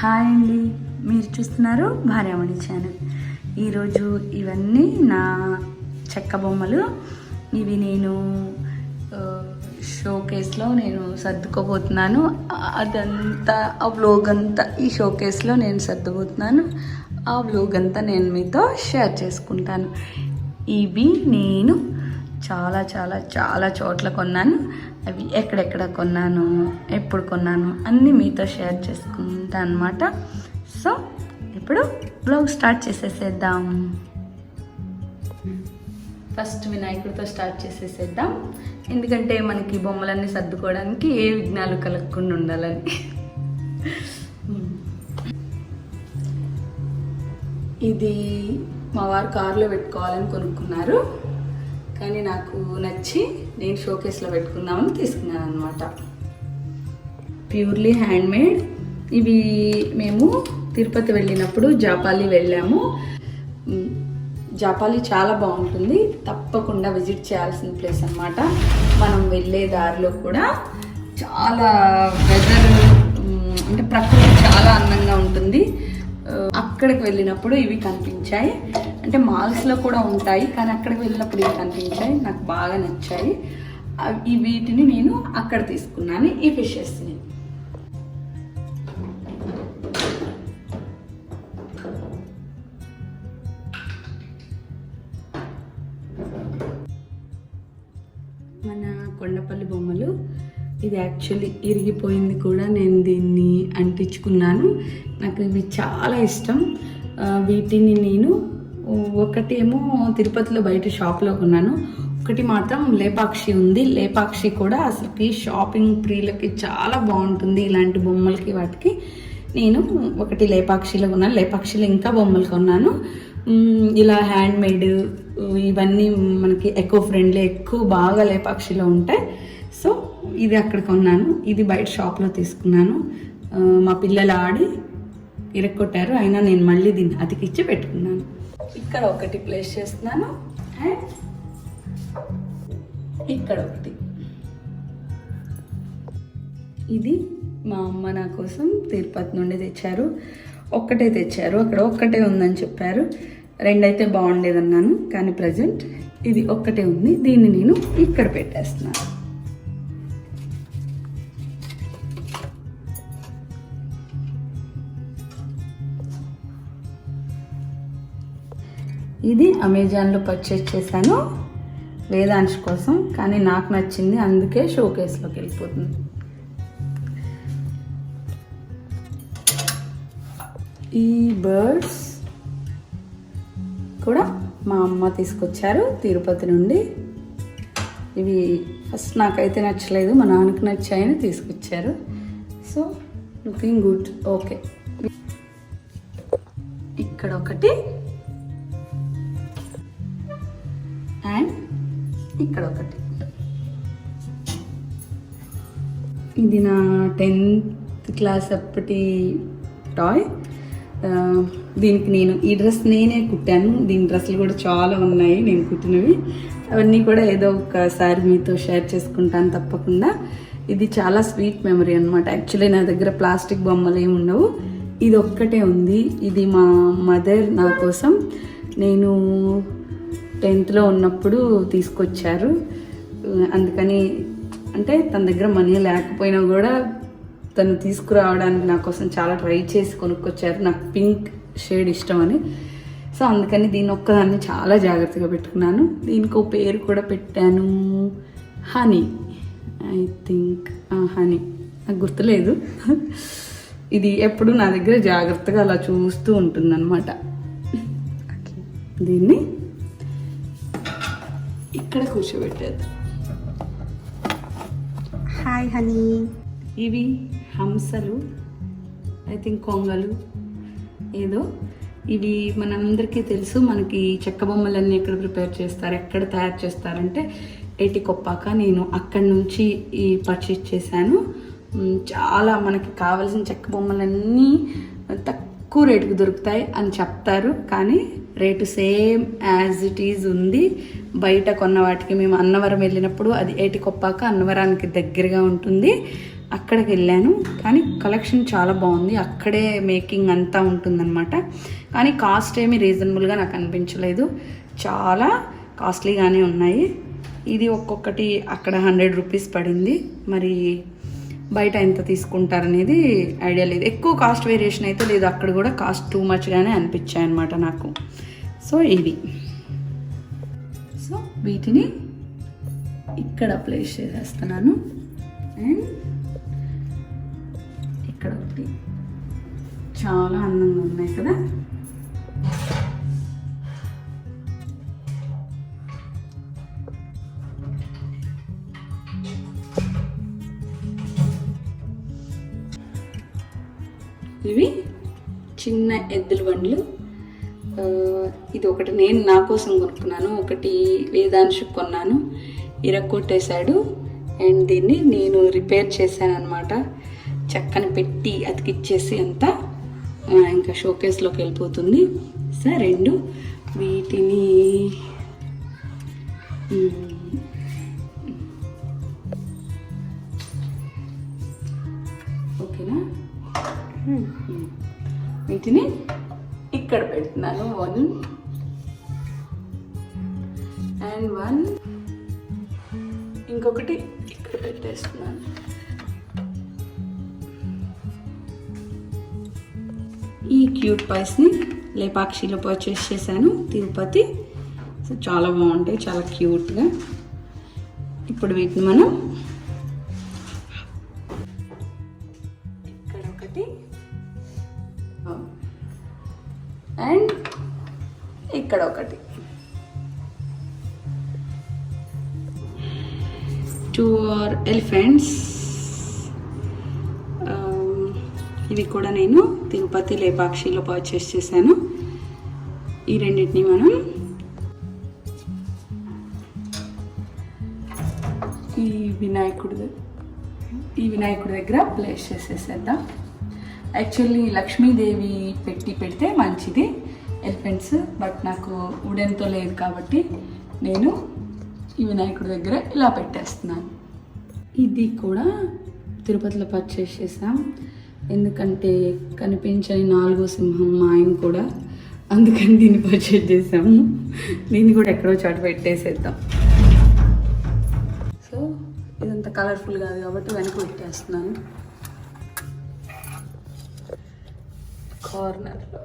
Hi అండి, మీరు చూస్తున్నారు భార్యామణి ఛానల్. ఈరోజు ఇవన్నీ నా చెక్క బొమ్మలు. ఇవి నేను షోకేస్లో నేను సర్దుకోబోతున్నాను. అదంతా ఆ వ్లోగ్ అంతా ఈ షోకేస్లో నేను సర్దుపోతున్నాను. ఆ వ్లోగ్ అంతా నేను మీతో షేర్ చేసుకుంటాను. ఇవి నేను చాలా చాలా చాలా చోట్ల కొన్నాను. అవి ఎక్కడెక్కడ కొన్నాను, ఎప్పుడు కొన్నాను అన్నీ మీతో షేర్ చేసుకుంటాను అన్నమాట. సో ఇప్పుడు బ్లాగ్ స్టార్ట్ చేసేసేద్దాం. ఫస్ట్ వినాయకుడితో స్టార్ట్ చేసేసేద్దాం, ఎందుకంటే మనకి బొమ్మలన్నీ సర్దుకోవడానికి ఏ విఘ్నాలు కలగకుండా ఉండాలని. ఇది మా వారు కారులో పెట్టుకోవాలని కొనుక్కున్నారు, కానీ నాకు నచ్చి నేను షోకేస్లో పెట్టుకుందామని తీసుకున్నాను అనమాట. Purely handmade. ఇవి మేము తిరుపతి వెళ్ళినప్పుడు జాపాలి వెళ్ళాము. జాపాలి చాలా బాగుంటుంది, తప్పకుండా విజిట్ చేయాల్సిన ప్లేస్ అనమాట. మనం వెళ్ళే దారిలో కూడా చాలా వెదర్ అంటే ప్రకృతి చాలా అందంగా ఉంటుంది. అక్కడికి వెళ్ళినప్పుడు ఇవి కనిపించాయి. అంటే మాల్స్లో కూడా ఉంటాయి, కానీ అక్కడికి వెళ్ళినప్పుడు ఇవి కనిపించాయి, నాకు బాగా నచ్చాయి. వీటిని నేను అక్కడ తీసుకున్నాను, ఈ ఫిషెస్ని. మన కొండపల్లి బొమ్మలు. ఇది యాక్చువల్లీ ఇరిగిపోయింది కూడా, నేను దీన్ని అంటించుకున్నాను. నాకు ఇవి చాలా ఇష్టం. వీటిని నేను ఒకటేమో తిరుపతిలో బయట షాప్లో కొన్నాను, ఒకటి మాత్రం లేపాక్షి ఉంది. లేపాక్షి కూడా అసలుకి షాపింగ్ ప్రియులకి చాలా బాగుంటుంది ఇలాంటి బొమ్మలకి. వాటికి నేను ఒకటి లేపాక్షిలో కొన్నాను. లేపాక్షిలో ఇంకా బొమ్మలు కొన్నాను. ఇలా హ్యాండ్మేడ్ ఇవన్నీ మనకి ఎకో ఫ్రెండ్లీ ఎక్కువ బాగా లేపాక్షిలో ఉంటాయి. సో ఇది అక్కడ కొన్నాను. ఇది బయట షాప్లో తీసుకున్నాను. మా పిల్లలు ఆడి ఇరక్కొట్టారు, అయినా నేను మళ్ళీ దీన్ని అతికిచ్చి పెట్టుకున్నాను. ఇక్కడ ఒకటి ప్లేస్ చేస్తున్నాను, అండ్ ఇక్కడ ఒకటి. ఇది మా అమ్మ నా కోసం తిరుపతి నుండి తెచ్చారు. ఒక్కటే తెచ్చారు, అక్కడ ఒక్కటే ఉందని చెప్పారు. రెండైతే బాగుండేదన్నాను, కానీ ప్రజెంట్ ఇది ఒక్కటే ఉంది. దీన్ని నేను ఇక్కడ పెట్టేస్తున్నాను. ఇది అమెజాన్లో పర్చేస్ చేశాను వేదాంశ్ కోసం, కానీ నాకు నచ్చింది, అందుకే షోకేస్లోకి వెళ్ళిపోతుంది. ఈ బర్డ్స్ కూడా మా అమ్మ తీసుకొచ్చారు తిరుపతి నుండి. ఇవి ఫస్ట్ నాకైతే నచ్చలేదు, మా నాన్నకి నచ్చాయని తీసుకొచ్చారు. So looking good, okay. ఇక్కడ ఒకటి, అండ్ ఇక్కడ ఒకటి. ఇది నా 10th క్లాస్ అప్పటి టాయ్. దీనికి నేను ఈ డ్రెస్ నేనే కుట్టాను. దీని డ్రెస్సులు కూడా చాలా ఉన్నాయి నేను కుట్టినవి. అవన్నీ కూడా ఏదో ఒకసారి మీతో షేర్ చేసుకుంటాను తప్పకుండా. ఇది చాలా స్వీట్ మెమరీ అనమాట. యాక్చువల్లీ నా దగ్గర ప్లాస్టిక్ బొమ్మలు ఏమి ఉండవు, ఇది ఒక్కటే ఉంది. ఇది మా మదర్ నా కోసం నేను 10th ఉన్నప్పుడు తీసుకొచ్చారు. అందుకని అంటే తన దగ్గర మనీ లేకపోయినా కూడా తను తీసుకురావడానికి నా కోసం చాలా ట్రై చేసి కొనుక్కొచ్చారు. నాకు పింక్ షేడ్ ఇష్టం అని. సో అందుకని దీన్ని ఒక్కదాన్ని చాలా జాగ్రత్తగా పెట్టుకున్నాను. దీనికి పేరు కూడా పెట్టాను, హనీ. ఐ థింక్ హనీ, నాకు గుర్తులేదు. ఇది ఎప్పుడు నా దగ్గర జాగ్రత్తగా అలా చూస్తూ ఉంటుందన్నమాట. దీన్ని ఇక్కడ కూర్చోబెట్టేది. Hi honey. ఇవి హంసలు, ఐ థింక్ కొంగలు ఏదో. ఇవి మనందరికీ తెలుసు, మనకి చెక్క బొమ్మలన్నీ ఎక్కడ ప్రిపేర్ చేస్తారు, ఎక్కడ తయారు చేస్తారంటే ఏటికొప్పాక. నేను అక్కడి నుంచి ఈ పర్చేస్ చేశాను. చాలా మనకి కావాల్సిన చెక్క బొమ్మలన్నీ తక్కువ రేటుకు దొరుకుతాయి అని చెప్తారు, కానీ rate same as it is ఉంది. బయట కొన్న వాటికి మేము అన్నవరం వెళ్ళినప్పుడు, అది ఏటికొప్పాక అన్నవరానికి దగ్గరగా ఉంటుంది. అక్కడికి వెళ్ళాను. కానీ కలెక్షన్ చాలా బాగుంది. అక్కడే మేకింగ్ అంతా ఉంటుందన్నమాట. కానీ కాస్ట్ ఏమీ రీజనబుల్గా నాకు అనిపించలేదు. చాలా కాస్ట్లీగానే ఉన్నాయి. ఇది ఒక్కొక్కటి అక్కడ 100 రూపీస్ పడింది. మరి బయట ఎంత తీసుకుంటారనేది ఐడియా లేదు. ఎక్కువ కాస్ట్ వేరియేషన్ అయితే లేదు. అక్కడ కూడా కాస్ట్ టూ మచ్గానే అనిపించాయి అన్నమాట నాకు. సో ఇవి, సో వీటిని ఇక్కడ ప్లేస్ చేసేస్తున్నాను. అండ్ ఇక్కడ ఒకటి చాలా అందంగా ఉన్నాయి కదా. ఇవి చిన్న ఎద్దుల బండ్లు. ఇది ఒకటి నేను నా కోసం కొనుక్కున్నాను, ఒకటి వేదాంశకు కొన్నాను. ఇరక్కొట్టేశాడు అండ్ దీన్ని నేను రిపేర్ చేశాను అనమాట. చక్కని పెట్టి అతికిచ్చేసి అంతా ఇంకా షోకేస్లోకి వెళ్ళిపోతుంది. సార్ రెండు వీటిని ఓకేనా, వీటిని ఇక్కడ పెడుతున్నాను. 1 అండ్ 1, ఇంకొకటి ఇక్కడ పెట్టేస్తున్నాను. ఈ క్యూట్ పైస్ని లేపాక్షిలో పర్చేస్ చేశాను, తిరుపతి. సో చాలా బాగుంటాయి, చాలా క్యూట్గా. ఇప్పుడు వీటిని మనం ఇక్కడ ఒకటి అండ్ ఇక్కడ ఒకటి, 2 ఎలిఫెంట్స్. ఇవి కూడా నేను తిరుపతి లేపాక్షిలో పర్చేస్ చేశాను. ఈ రెండింటిని మనం ఈ వినాయకుడి దగ్గర ప్లేస్ చేసేసేద్దాం. యాక్చువల్లీ లక్ష్మీదేవి పెడితే మంచిది ఎలిఫెంట్స్, బట్ నాకు వుడెన్తో లేదు కాబట్టి నేను ఈ వినాయకుడి దగ్గర ఇలా పెట్టేస్తున్నాను. ఇది కూడా తిరుపతిలో పర్చేస్ చేసాం. ఎందుకంటే కనిపించని 4వ సింహం మా ఆయన కూడా, అందుకని దీన్ని పర్చేస్ చేసాము. దీన్ని కూడా ఎక్కడో చోట పెట్టేసేద్దాం. సో ఇదంతా కలర్ఫుల్ కాదు కాబట్టి వెనక పెట్టేస్తున్నాను కార్నర్లో.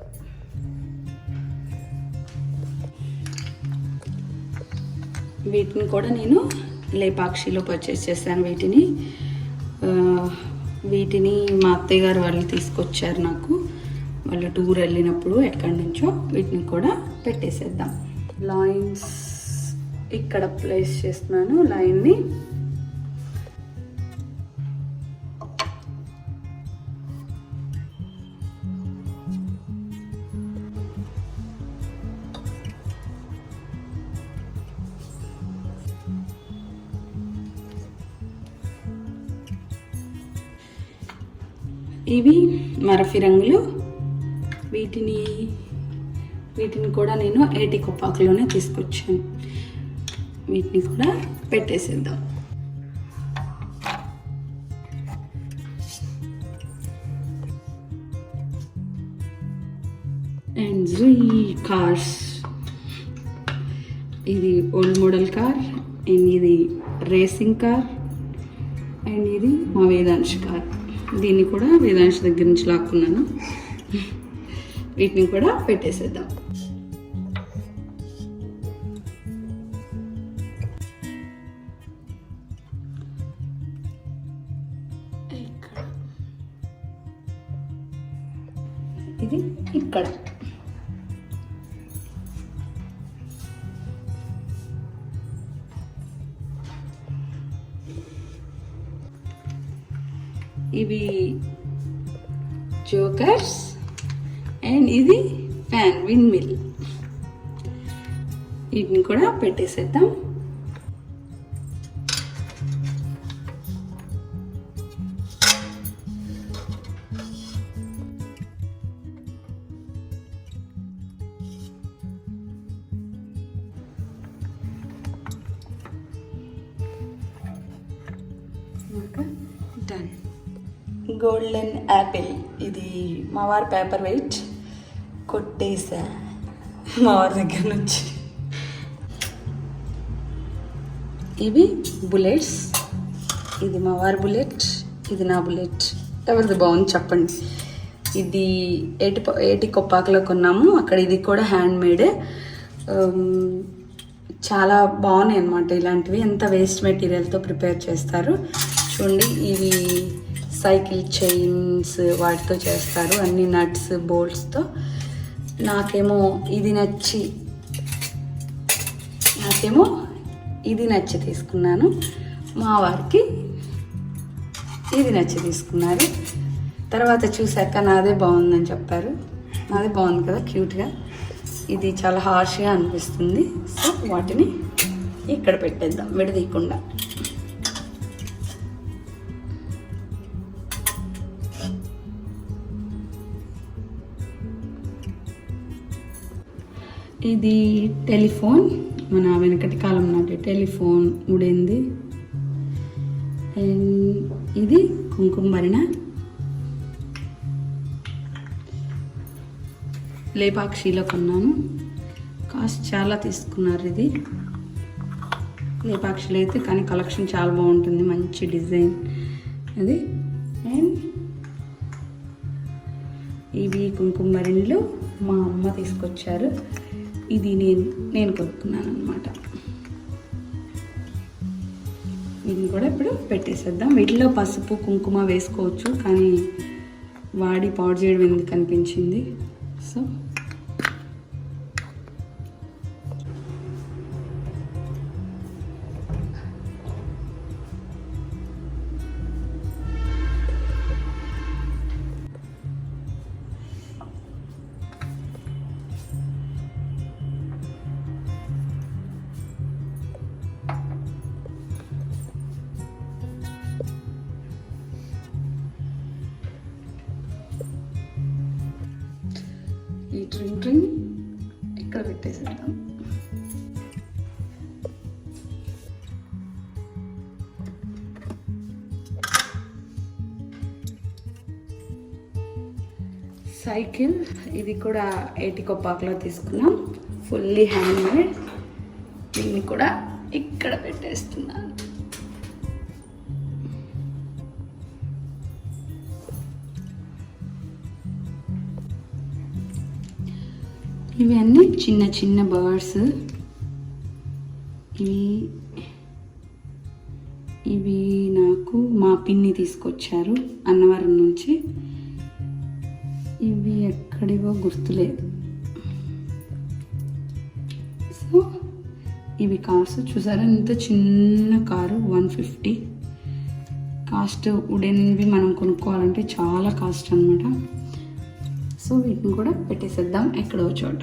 వీటిని కూడా నేను లేపాక్షిలో పర్చేస్ చేశాను. వీటిని మా అత్తయ్య గారు వాళ్ళు తీసుకొచ్చారు నాకు, వాళ్ళు టూర్ వెళ్ళినప్పుడు ఎక్కడి నుంచో. వీటిని కూడా పెట్టేసేద్దాం. లైన్స్ ఇక్కడ ప్లేస్ చేస్తున్నాను లైన్ని. ఇవి మరఫి రంగులు. వీటిని కూడా నేను ఏటి కొప్పాకులోనే తీసుకొచ్చాను. వీటిని కూడా పెట్టేసేద్దాం. అండ్ కార్స్, ఇది ఓల్డ్ మోడల్ కార్, అండ్ ఇది రేసింగ్ కార్, అండ్ ఇది మా వేదాంశ్ కార్. దీన్ని కూడా వేదాంశ్ దగ్గర నుంచి లాక్కున్నాను. వీటిని కూడా పెట్టేసేద్దాం. ఇది ఇక్కడ. ఇవి జోకర్స్ అండ్ ఇది ఫ్యాన్, విండ్ మిల్. వీటిని కూడా పెట్టేసేద్దాం. డన్. Golden Apple. ఇది మా వారి పేపర్ వెయిట్ కొట్టేసా మా వారి దగ్గర నుంచి. ఇవి బుల్లెట్స్. ఇది మా వారి బుల్లెట్, ఇది నా బుల్లెట్. ఎవరిది బాగుంది చెప్పండి. ఇది ఏటి కొప్పాకలో కొన్నాము, అక్కడ ఇది కూడా హ్యాండ్ మేడే. చాలా బాగున్నాయి అన్నమాట. ఇలాంటివి ఎంత వేస్ట్ మెటీరియల్తో ప్రిపేర్ చేస్తారు చూడండి. ఇవి సైకిల్ చైన్స్ వాటితో చేస్తారు, అన్ని నట్స్ బోల్ట్స్తో. నాకేమో ఇది నచ్చి తీసుకున్నాను, మా వారికి ఇది నచ్చి తీసుకున్నారు. తర్వాత చూశాక నాదే బాగుందని చెప్పారు. నాదే బాగుంది కదా, క్యూట్గా. ఇది చాలా హార్ష్గా అనిపిస్తుంది, సో వాటిని ఇక్కడ పెట్టేద్దాం విడదీయకుండా. ఇది టెలిఫోన్, మన వెనకటి కాలం నాటి టెలిఫోన్ ఉడింది. అండ్ ఇది కుంకుమ భరణ, లేపాక్షిలో కొన్నాను. కాస్ట్ చాలా తీసుకున్నారు ఇది లేపాక్షిలో అయితే, కానీ కలెక్షన్ చాలా బాగుంటుంది, మంచి డిజైన్ అది. అండ్ ఇవి కుంకుమ భరణిలో మా అమ్మ తీసుకొచ్చారు. ఇది నేను కొనుక్కున్నాను అనమాట. ఇది కూడా ఇప్పుడు పెట్టేసేద్దాం. వీటిలో పసుపు కుంకుమ వేసుకోవచ్చు, కానీ వాడి పాడు చేయడం ఎందుకు అనిపించింది. సో ఈ డ్రింక్ ఇక్కడ పెట్టేసేద్దాం. సైకిల్, ఇది కూడా ఏటి కొప్పాకలో తీసుకున్నాం, ఫుల్లీ హ్యాండ్ మేడ్. దీన్ని కూడా ఇక్కడ పెట్టేస్తున్నాను. ఇవి అన్నీ చిన్న చిన్న బర్డ్స్. ఇవి నాకు మా పిన్ని తీసుకొచ్చారు అన్నవరం నుంచి. ఇవి ఎక్కడివో గుర్తులేదు. సో ఇవి కార్స్ చూసారా, ఇంత చిన్న కారు 150 కాస్ట్. ఉడెన్వి మనం కొనుక్కోవాలంటే చాలా కాస్ట్ అనమాట. సో వీటిని కూడా పెట్టేసేద్దాం ఎక్కడో చోట.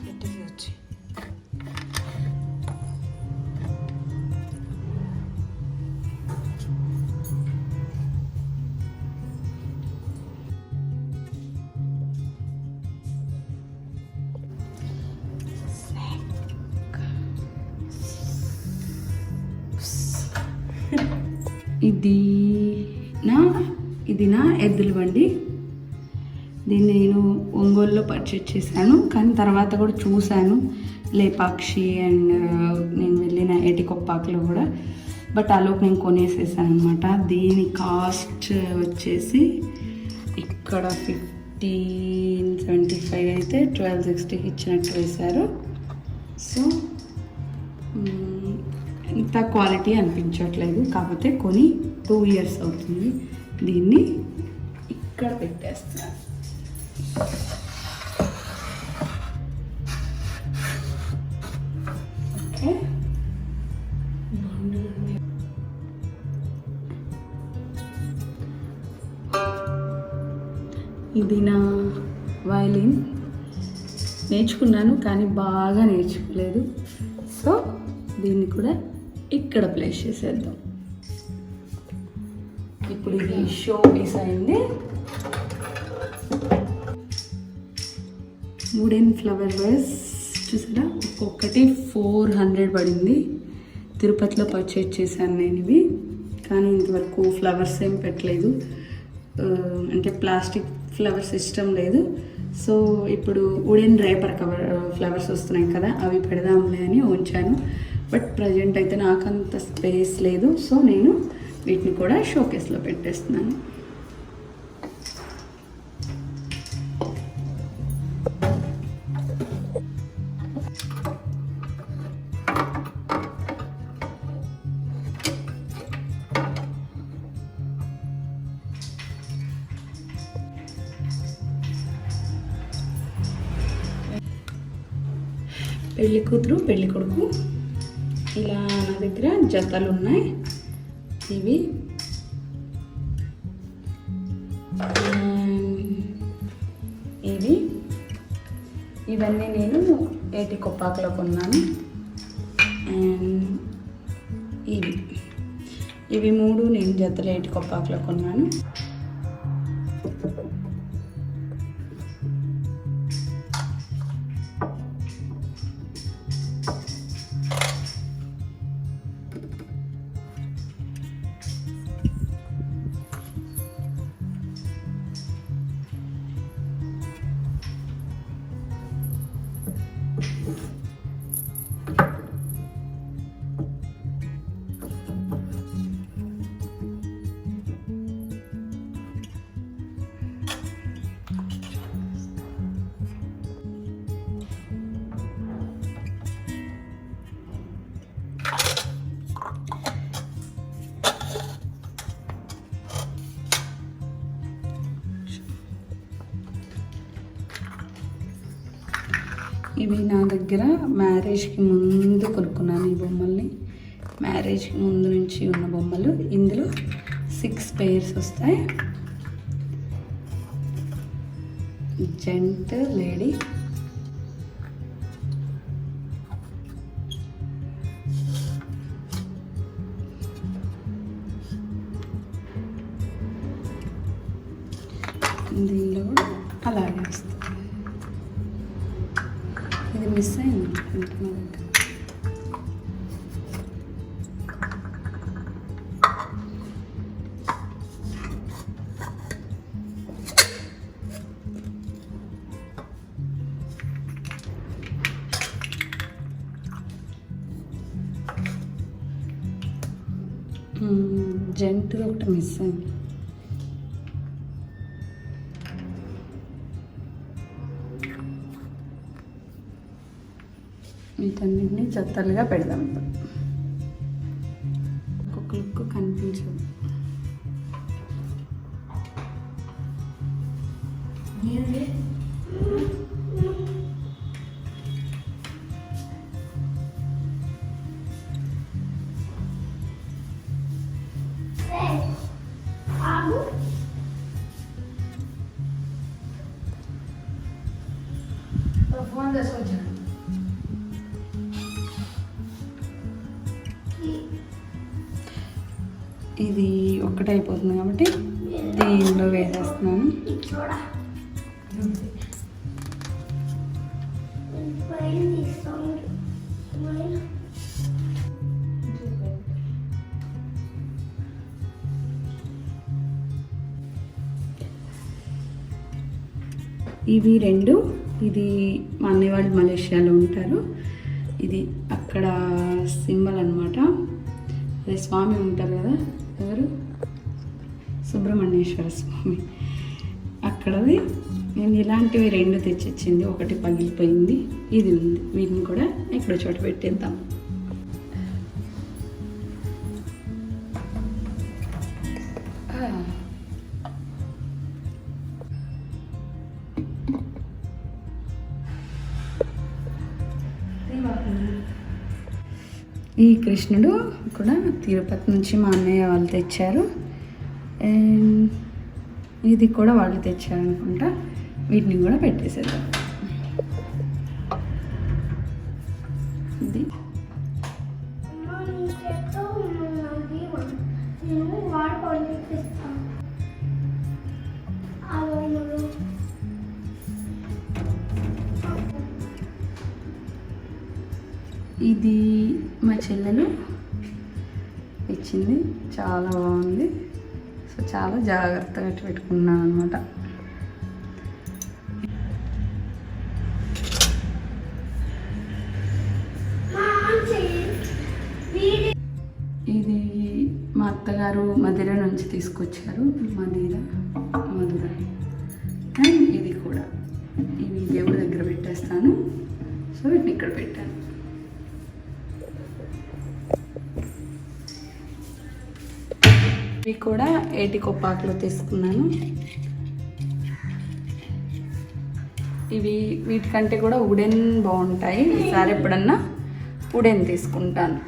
పెట్టేసి ఇది నా ఎద్దుల బండి. దీన్ని నేను ఒంగోలులో పర్చేజ్ చేశాను, కానీ తర్వాత కూడా చూశాను లేపాక్షి అండ్ నేను వెళ్ళిన ఏటి కొప్పాకలో కూడా. బట్ ఆలోపు నేను కొనేసేసాను అనమాట. దీని కాస్ట్ వచ్చేసి ఇక్కడ 1575 అయితే 1260 ఇచ్చినట్టు వేశారు. సో ఇంత క్వాలిటీ అనిపించట్లేదు, కాకపోతే కొని 2 years అవుతుంది. దీన్ని ఇక్కడ పెట్టేస్తాను. ఓకే, ఇది నా వయలిన్. నేర్చుకున్నాను కానీ బాగా నేర్చుకోలేదు. సో దీన్ని కూడా ఇక్కడ ప్లేస్ చేసేద్దాం. ఇప్పుడు ఇది షో పీస్ అయింది. వుడెన్ ఫ్లవర్ వేస్ చూసారా, ఒక్కొక్కటి 400 పడింది. తిరుపతిలో పర్చేజ్ చేశాను నేను ఇవి, కానీ ఇంతవరకు ఫ్లవర్స్ ఏం పెట్టలేదు. అంటే ప్లాస్టిక్ ఫ్లవర్స్ ఇష్టం లేదు. సో ఇప్పుడు వుడెన్ రేపర్ కవర్ ఫ్లవర్స్ వస్తున్నాయి కదా, అవి పెడదాంలే అని ఉంచాను. బట్ ప్రజెంట్ అయితే నాకు అంత స్పేస్ లేదు. సో నేను వీటిని కూడా షోకేస్లో పెట్టేస్తున్నాను. పెళ్లి కూతురు పెళ్లి కొడుకు ఇలా నా దగ్గర జతలు ఉన్నాయి. ఇవి ఇవన్నీ నేను ఏటి కొప్పాకలో కొన్నాను. అండ్ ఇవి 3 నేను జతలు ఏటి కొప్పాకలో కొన్నాను. ఇవి నా దగ్గర మ్యారేజ్కి ముందు కొనుక్కున్నాను ఈ బొమ్మల్ని. మ్యారేజ్కి ముందు నుంచి ఉన్న బొమ్మలు. ఇందులో 6 pairs వస్తాయి. జెంట్, లేడీ, దీనిలో కూడా అలాగే వస్తుంది. ఇది మిస్ అయింది అనుకుంటున్నా. జెంట్ ఒకటి మిస్ అయింది. వీటన్నిటిని జతలుగా పెడదాం. ఒక్కొక్క లుక్ కనిపించదు. ఇది ఒక్కటే అయిపోతుంది కాబట్టి దీనిలో వేసేస్తున్నాను. ఇవి 2, ఇది మా అన్నయ్య వాళ్ళు మలేషియాలో ఉంటారు. ఇది అక్కడ సింబల్ అన్నమాట. అదే స్వామి ఉంటారు కదా, ఎవరు, సుబ్రహ్మణ్యేశ్వర స్వామి, అక్కడది. నేను ఇలాంటివి 2 తెచ్చిచ్చింది. ఒకటి పగిలిపోయింది, ఇది ఉంది. వీటిని కూడా ఎక్కడో చోట పెట్టేద్దాం. ఈ కృష్ణుడు కూడా తిరుపతి నుంచి మా అన్నయ్య వాళ్ళు తెచ్చారు. అండ్ ఇది కూడా వాళ్ళు తెచ్చారు అనుకుంటా. వీటిని కూడా పెట్టేసేద్దాం. ఇది ఇది మా చెల్లెలు ఇచ్చింది, చాలా బాగుంది. సో చాలా జాగ్రత్తగా పెట్టుకున్నాను అనమాట. ఇది మా అత్తగారు మధుర నుంచి తీసుకొచ్చారు, మధుర. అండ్ ఇది కూడా, ఇవి దేవుడి దగ్గర పెట్టేస్తాను. సో వీటిని ఇక్కడ పెట్టాను. ఇవి కూడా ఏటి కొప్పాకులో తీసుకున్నాను. వీటికంటే కూడా వుడెన్ బాగుంటాయి. ఈసారి ఎప్పుడన్నా వుడెన్ తీసుకుంటాను.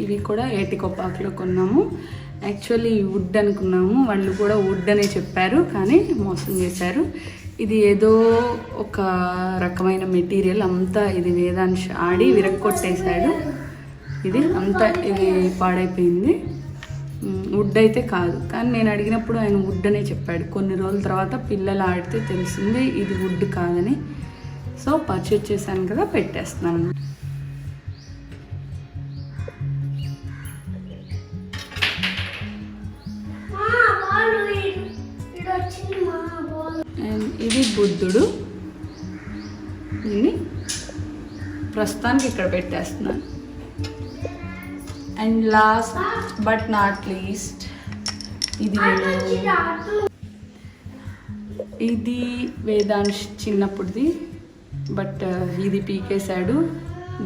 ఇవి కూడా ఏటి కొప్పాకులో కొన్నాము. యాక్చువల్లీ వుడ్ అనుకున్నాము, వాళ్ళు కూడా వుడ్ అనే చెప్పారు, కానీ మోసం చేశారు. ఇది ఏదో ఒక రకమైన మెటీరియల్ అంతా, ఇది వేదాంశ ఆడి విరక్కొట్టేశాడు. ఇది అంతా ఇది పాడైపోయింది. వుడ్ అయితే కాదు, కానీ నేను అడిగినప్పుడు ఆయన వుడ్ అనే చెప్పాడు. కొన్ని రోజుల తర్వాత పిల్లలు ఆడితే తెలిసింది ఇది వుడ్ కాదని. సో పర్చేజ్ చేశాను కదా, పెట్టేస్తున్నాను. అండ్ ఇది బుద్ధుడు, దీన్ని ప్రస్తుతానికి ఇక్కడ పెట్టేస్తున్నాను. And last but not least, ఇది వేదాంశ్ చిన్నప్పుడుది, బట్ ఇది పీకేశాడు.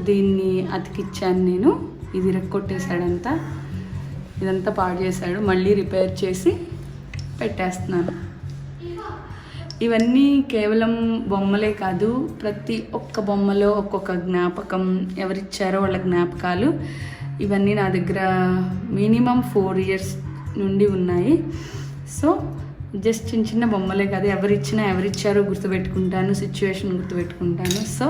దీన్ని అతికిచ్చాను నేను. ఇది రెక్కొట్టేశాడంతా, ఇదంతా పాడు చేశాడు. మళ్ళీ రిపేర్ చేసి పెట్టేస్తున్నాను. ఇవన్నీ కేవలం బొమ్మలే కాదు, ప్రతి ఒక్క బొమ్మలో ఒక్కొక్క జ్ఞాపకం, ఎవరిచ్చారో వాళ్ళ జ్ఞాపకాలు. ఇవన్నీ నా దగ్గర మినిమం 4 years నుండి ఉన్నాయి. సో జస్ట్ చిన్న చిన్న బొమ్మలే కాదు, ఎవరిచ్చారో గుర్తుపెట్టుకుంటాను, సిచ్యువేషన్ గుర్తుపెట్టుకుంటాను. సో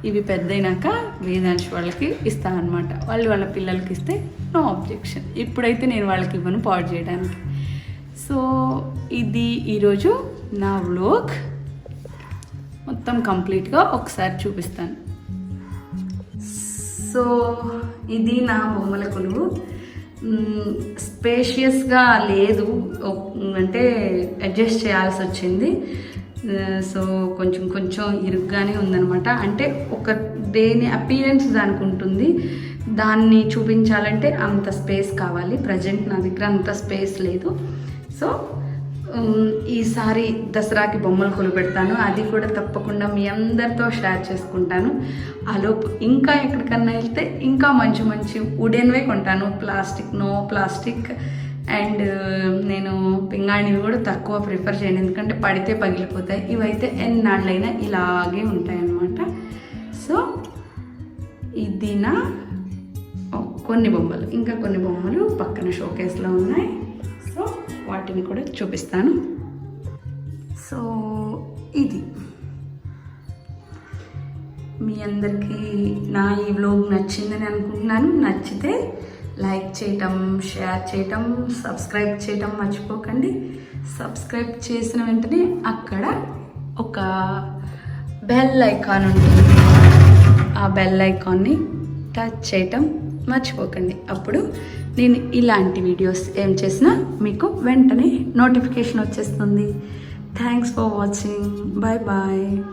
ఇవి పెద్దయినాక వేదాంశ్ వాళ్ళకి ఇస్తాను అనమాట. వాళ్ళ పిల్లలకి ఇస్తే నో ఆబ్జెక్షన్. ఇప్పుడైతే నేను వాళ్ళకి ఇవ్వను పాడు చేయడానికి. సో ఇది ఈరోజు నా వ్లాగ్. మొత్తం కంప్లీట్గా ఒకసారి చూపిస్తాను. సో ఇది నా బొమ్మల కొలువు. స్పేషియస్గా లేదు, అంటే అడ్జస్ట్ చేయాల్సి వచ్చింది. సో కొంచెం ఇరుగ్గానే ఉందన్నమాట. అంటే ఒక దేని అపీరెన్స్ దానికి ఉంటుంది, దాన్ని చూపించాలంటే అంత స్పేస్ కావాలి. ప్రజెంట్ నా దగ్గర అంత స్పేస్ లేదు. సో ఈసారి దసరాకి బొమ్మలు కొలువు పెడతాను, అది కూడా తప్పకుండా మీ అందరితో షేర్ చేసుకుంటాను. ఆలోపు ఇంకా ఎక్కడికన్నా వెళ్తే ఇంకా మంచి వుడెన్వే కొంటాను, నో ప్లాస్టిక్. అండ్ నేను పింగాణివి కూడా తక్కువ ప్రిఫర్ చేయను, ఎందుకంటే పడితే పగిలిపోతాయి. ఇవైతే ఎన్నాళ్ళైనా ఇలాగే ఉంటాయి అన్నమాట. సో ఇది నా కొన్ని బొమ్మలు, ఇంకా కొన్ని బొమ్మలు పక్కన షోకేస్లో ఉన్నాయి. సో వాటిని కూడా చూపిస్తాను. సో ఇది మీ అందరికీ నా ఈ వ్లాగ్ నచ్చిందని అనుకుంటున్నాను. నచ్చితే లైక్ చేయటం, షేర్ చేయటం, సబ్స్క్రైబ్ చేయటం మర్చిపోకండి. సబ్స్క్రైబ్ చేసిన వెంటనే అక్కడ ఒక బెల్ ఐకాన్ ఉంటుంది, ఆ బెల్ ఐకాన్ని టచ్ చేయటం మర్చిపోకండి. అప్పుడు నేను ఇలాంటి వీడియోస్ ఏం చేసినా మీకు వెంటనే నోటిఫికేషన్ వచ్చేస్తుంది. Thanks for watching. Bye bye.